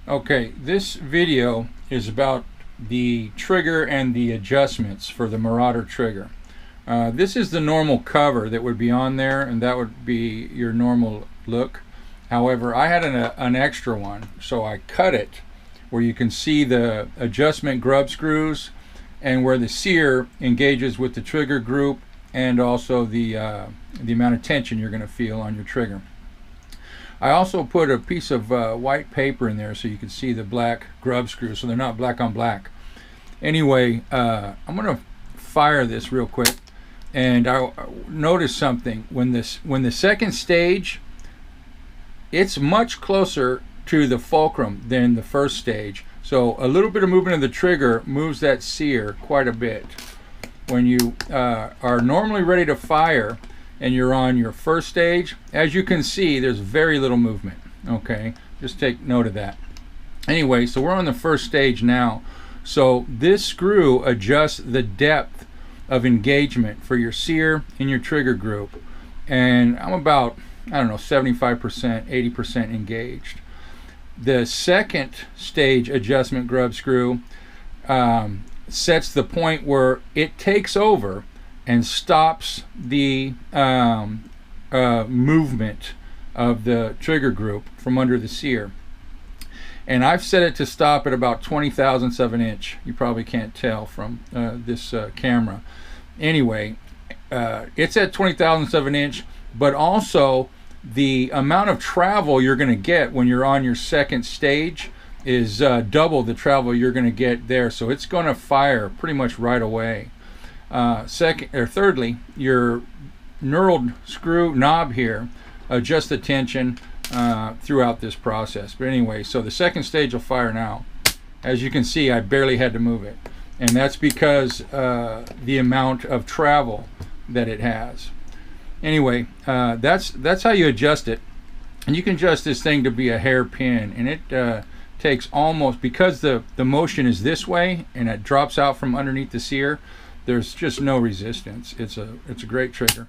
Okay, this video is about the trigger and the adjustments for the Marauder trigger. This is the normal cover that would be on there, and that would be your normal look. However, I had an extra one, so I cut it where you can see the adjustment grub screws and where the sear engages with the trigger group, and also the amount of tension you're going to feel on your trigger. I also put a piece of white paper in there so you can see the black grub screws, so they're not black on black. Anyway, I'm going to fire this real quick, and I noticed something. When the second stage, it's much closer to the fulcrum than the first stage. So a little bit of movement of the trigger moves that sear quite a bit. When you are normally ready to fire and you're on your first stage, as you can see, there's very little movement. Okay, just take note of that. Anyway, so we're on the first stage now. So this screw adjusts the depth of engagement for your sear and your trigger group. And I'm about, I don't know, 75%, 80% engaged. The second stage adjustment grub screw sets the point where it takes over and stops the movement of the trigger group from under the sear. And I've set it to stop at about 20 thousandths of an inch. You probably can't tell from this camera. Anyway, it's at 20 thousandths of an inch, but also the amount of travel you're going to get when you're on your second stage is double the travel you're going to get there. So it's going to fire pretty much right away. Thirdly, your knurled screw knob here adjusts the tension throughout this process. But anyway, so the second stage will fire now. As you can see, I barely had to move it, and that's because the amount of travel that it has. Anyway, that's how you adjust it, and you can adjust this thing to be a hairpin, and it takes almost, because the motion is this way and it drops out from underneath the sear, there's just no resistance. It's a great trigger.